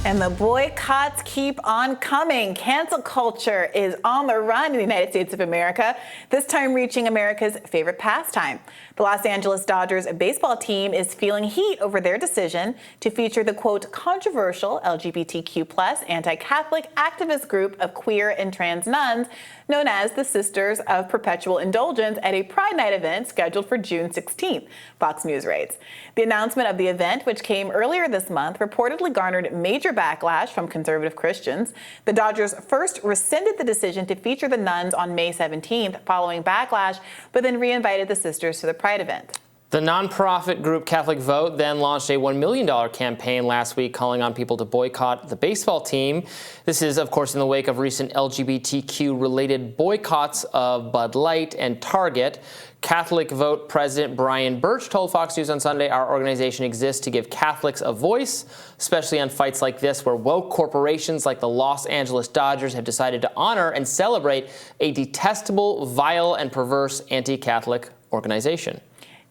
And the boycotts keep on coming. Cancel culture is on the run in the United States of America, this time reaching America's favorite pastime. The Los Angeles Dodgers baseball team is feeling heat over their decision to feature the, quote, controversial LGBTQ plus anti-Catholic activist group of queer and trans nuns known as the Sisters of Perpetual Indulgence at a Pride Night event scheduled for June 16th, Fox News writes. The announcement of the event, which came earlier this month, reportedly garnered major backlash from conservative Christians. The Dodgers first rescinded the decision to feature the nuns on May 17th following backlash, but then reinvited the sisters to the Pride event. The nonprofit group Catholic Vote then launched a $1 million campaign last week calling on people to boycott the baseball team. This is, of course, in the wake of recent LGBTQ-related boycotts of Bud Light and Target. Catholic Vote President Brian Birch told Fox News on Sunday, "Our organization exists to give Catholics a voice, especially on fights like this where woke corporations like the Los Angeles Dodgers have decided to honor and celebrate a detestable, vile, and perverse anti-Catholic organization."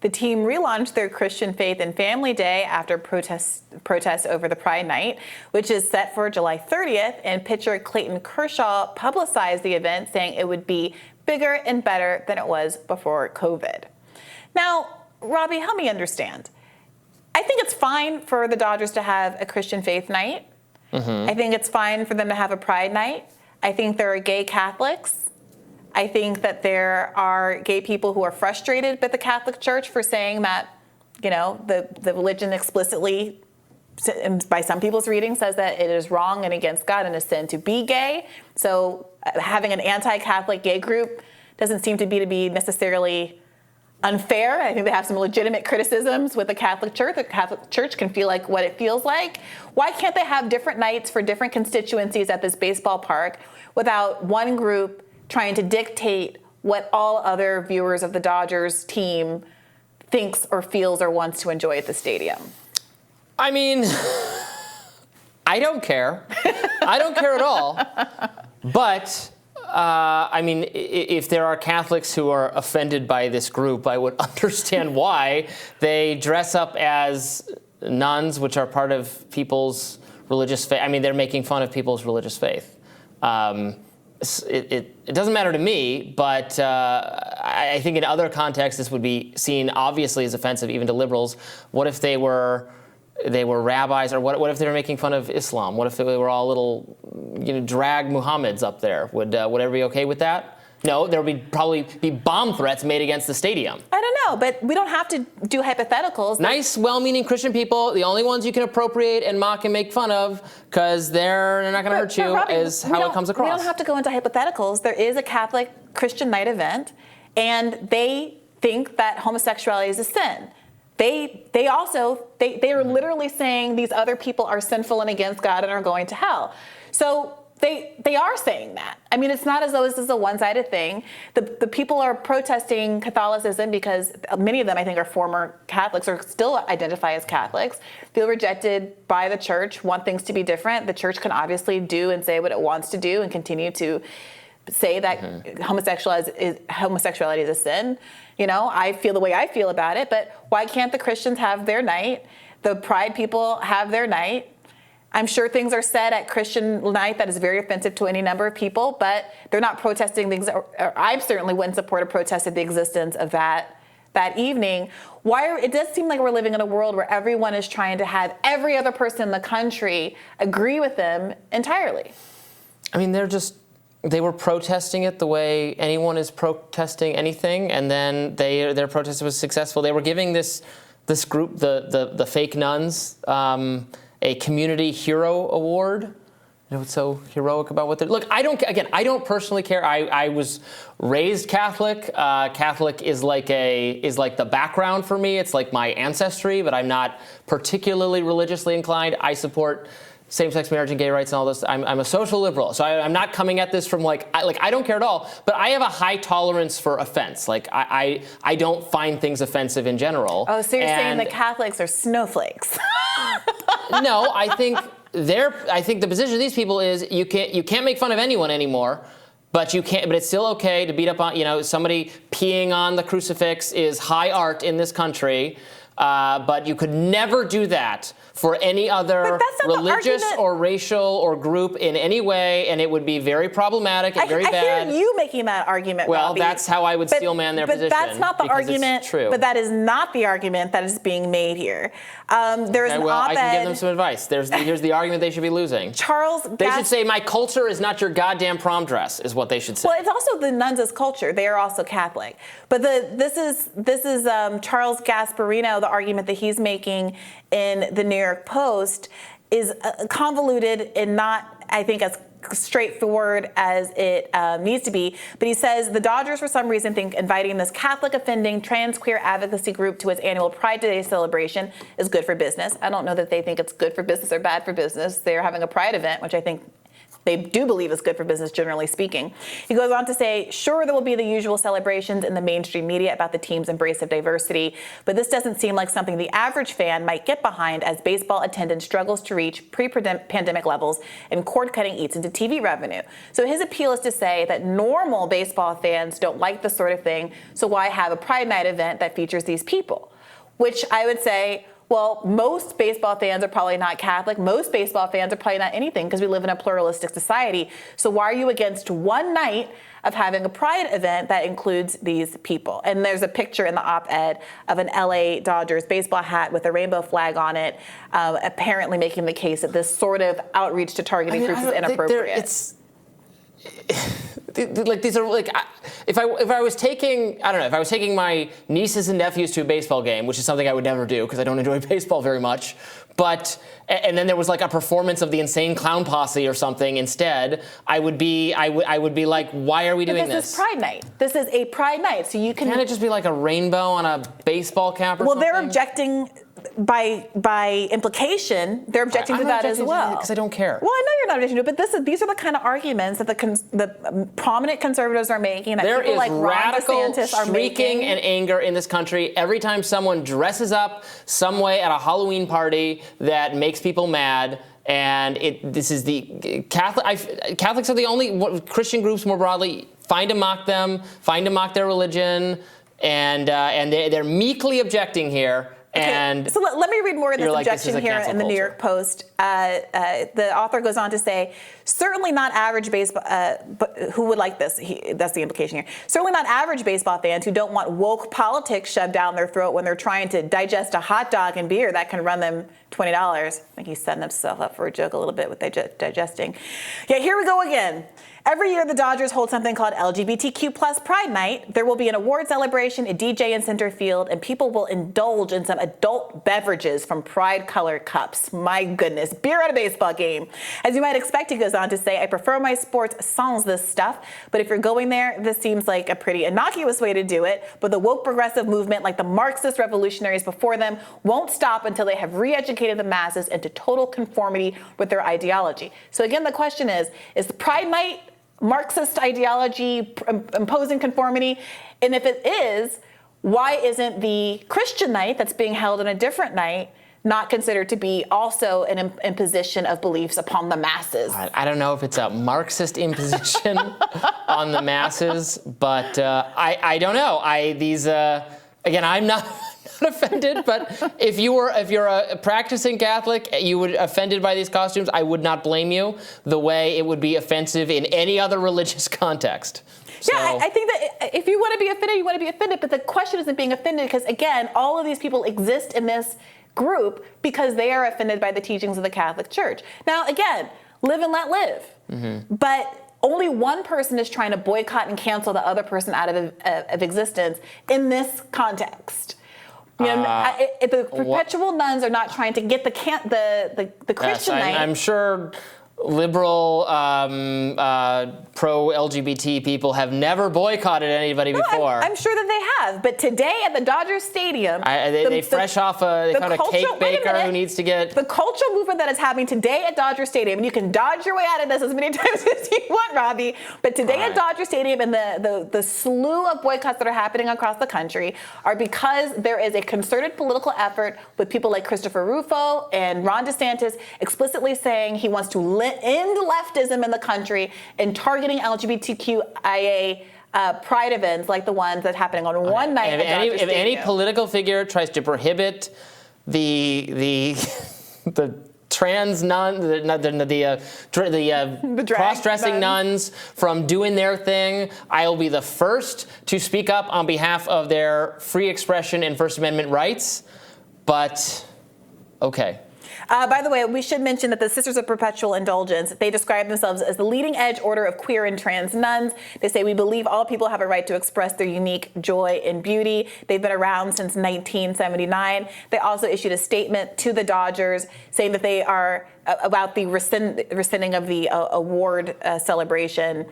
The team relaunched their Christian Faith and Family Day after protests over the Pride Night, which is set for July 30th, and pitcher Clayton Kershaw publicized the event, saying it would be bigger and better than it was before COVID. Now, Robby, help me understand. I think it's fine for the Dodgers to have a Christian Faith Night. I think it's fine for them to have a Pride Night. I think there are gay Catholics. I think that there are gay people who are frustrated with the Catholic Church for saying that, you know, the religion explicitly, by some people's reading, says that it is wrong and against God and a sin to be gay. So having an anti-Catholic gay group doesn't seem to be necessarily unfair. I think they have some legitimate criticisms with the Catholic Church. The Catholic Church can feel like what it feels like. Why can't they have different nights for different constituencies at this baseball park without one group trying to dictate what all other viewers of the Dodgers team thinks or feels or wants to enjoy at the stadium? I mean, I don't care. I don't care at all. But, I mean, if there are Catholics who are offended by this group, I would understand why. They dress up as nuns, which are part of people's religious faith. I mean, they're making fun of people's religious faith. It doesn't matter to me, but I think in other contexts this would be seen obviously as offensive, even to liberals. What if they were rabbis, or what if they were making fun of Islam? What if they were all little, drag Muhammads up there? Would everybody be okay with that? No, there would probably be bomb threats made against the stadium. I don't know, but we don't have to do hypotheticals. Nice, well-meaning Christian people, the only ones you can appropriate and mock and make fun of, because they're not going to hurt you, Robby, is how it comes across. We don't have to go into hypotheticals. There is a Catholic Christian night event, and they think that homosexuality is a sin. They are literally saying these other people are sinful and against God and are going to hell. So they are saying that. I mean, it's not as though this is a one-sided thing. The people are protesting Catholicism because many of them, I think, are former Catholics or still identify as Catholics, feel rejected by the church, want things to be different. The church can obviously do and say what it wants to do and continue to say that homosexuality is a sin. I feel the way I feel about it, but why can't the Christians have their night? The Pride people have their night. I'm sure things are said at Christian night that is very offensive to any number of people, but they're not protesting things. Or I certainly wouldn't support a protest of the existence of that evening. It does seem like we're living in a world where everyone is trying to have every other person in the country agree with them entirely. I mean, they were protesting it the way anyone is protesting anything, and then their protest was successful. They were giving this group, the fake nuns, a community hero award. What's so heroic about what they're... Look, I don't personally care. I was raised Catholic. Catholic is like the background for me. It's like my ancestry, but I'm not particularly religiously inclined. I support same-sex marriage and gay rights and all this. I'm a social liberal, so I'm not coming at this from I don't care at all, but I have a high tolerance for offense. I don't find things offensive in general. Oh, so you're saying the Catholics are snowflakes? No, I think the position of these people is you can't make fun of anyone anymore, but it's still okay to beat up on, somebody peeing on the crucifix is high art in this country. But you could never do that for any other religious or racial or group in any way, and it would be very problematic and very bad. I hear you making that argument, Well, Robby, that's how I would steelman their position. But that's not the argument. True. But that is not the argument that is being made here. There's an op-ed. I can give them some advice. Here's the argument they should be losing. They should say, my culture is not your goddamn prom dress, is what they should say. Well, it's also the nuns' culture. They are also Catholic. But this is Charles Gasparino. The argument that he's making in the New York Post is convoluted and not, I think, as straightforward as it needs to be. But he says the Dodgers, for some reason, think inviting this Catholic offending trans queer advocacy group to its annual Pride Day celebration is good for business. I don't know that they think it's good for business or bad for business. They're having a Pride event, which I think they do believe is good for business, generally speaking. He goes on to say, sure, there will be the usual celebrations in the mainstream media about the team's embrace of diversity, but this doesn't seem like something the average fan might get behind as baseball attendance struggles to reach pre-pandemic levels and cord-cutting eats into TV revenue. So his appeal is to say that normal baseball fans don't like this sort of thing, so why have a Pride Night event that features these people? Which I would say, well, most baseball fans are probably not Catholic. Most baseball fans are probably not anything because we live in a pluralistic society. So why are you against one night of having a Pride event that includes these people? And there's a picture in the op-ed of an LA Dodgers baseball hat with a rainbow flag on it, apparently making the case that this sort of outreach to targeting groups is inappropriate. Like these are like, if I was taking my nieces and nephews to a baseball game, which is something I would never do because I don't enjoy baseball very much, and then there was like a performance of the Insane Clown Posse or something instead, I would be like, why are we doing this? This is Pride Night. This is a Pride Night, so you can. Can't it just be like a rainbow on a baseball cap or something? Well, they're objecting. By implication, they're objecting to that as well. Because I don't care. Well, I know you're not objecting to it, but these are the kind of arguments that the prominent conservatives are making, that people like Ron DeSantis are making. Shrieking and anger in this country every time someone dresses up some way at a Halloween party that makes people mad. And Catholics are the only Christian groups more broadly find to mock them, find to mock their religion, and they're meekly objecting here. Okay, so let me read more of this objection here in the New York Post. The author goes on to say, certainly not average baseball, but who would like this? That's the implication here. Certainly not average baseball fans who don't want woke politics shoved down their throat when they're trying to digest a hot dog and beer that can run them $20. I think he's setting himself up for a joke a little bit with digesting. Yeah, here we go again. Every year, the Dodgers hold something called LGBTQ plus Pride Night. There will be an award celebration, a DJ in center field, and people will indulge in some adult beverages from Pride-colored cups. My goodness, beer at a baseball game. As you might expect, he goes on to say, I prefer my sports sans this stuff, but if you're going there, this seems like a pretty innocuous way to do it. But the woke progressive movement, like the Marxist revolutionaries before them, won't stop until they have re-educated the masses into total conformity with their ideology. So again, the question is the Pride Night Marxist ideology imposing conformity? And if it is, why isn't the Christian night that's being held on a different night not considered to be also an imposition of beliefs upon the masses? I don't know if it's a Marxist imposition on the masses, but I don't know. Again, I'm not offended, but if you're a practicing Catholic, you would offended by these costumes, I would not blame you the way it would be offensive in any other religious context. Yeah, I think that if you want to be offended, you want to be offended, but the question isn't being offended because, again, all of these people exist in this group because they are offended by the teachings of the Catholic Church. Now, again, live and let live. Mm-hmm. But only one person is trying to boycott and cancel the other person out of existence in this context. You know, the perpetual nuns are not trying to get the Christian night. I'm sure liberal, pro-LGBT people have never boycotted anybody before. I'm sure that they have. But today at the Dodger Stadium, they found a cake baker who needs to get... The cultural movement that is happening today at Dodger Stadium, and you can dodge your way out of this as many times as you want, Robby, but today at Dodger Stadium and the slew of boycotts that are happening across the country are because there is a concerted political effort with people like Christopher Rufo and Ron DeSantis explicitly saying he wants to end leftism in the country and targeting LGBTQIA pride events like the ones that's happening on one night at Dodger If any Stadium. political figure tries to prohibit the trans nuns, the drag cross-dressing nuns. nuns from doing their thing, I will be the first to speak up on behalf of their free expression and First Amendment rights. But okay. By the way, we should mention that the Sisters of Perpetual Indulgence, they describe themselves as the leading edge order of queer and trans nuns. They say, we believe all people have a right to express their unique joy and beauty. They've been around since 1979. They also issued a statement to the Dodgers saying that they are about the rescinding of the award celebration,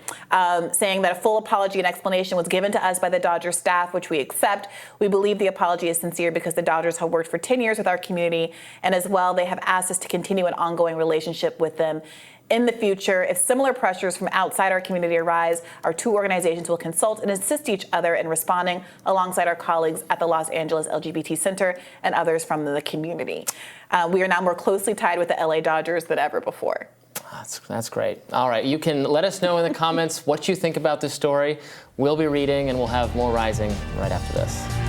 saying that a full apology and explanation was given to us by the Dodger staff, which we accept. We believe the apology is sincere because the Dodgers have worked for 10 years with our community, and as well, they have asked us to continue an ongoing relationship with them. In the future, if similar pressures from outside our community arise, our two organizations will consult and assist each other in responding alongside our colleagues at the Los Angeles LGBT Center and others from the community. We are now more closely tied with the LA Dodgers than ever before. That's great. All right, you can let us know in the comments what you think about this story. We'll be reading, and we'll have more Rising right after this.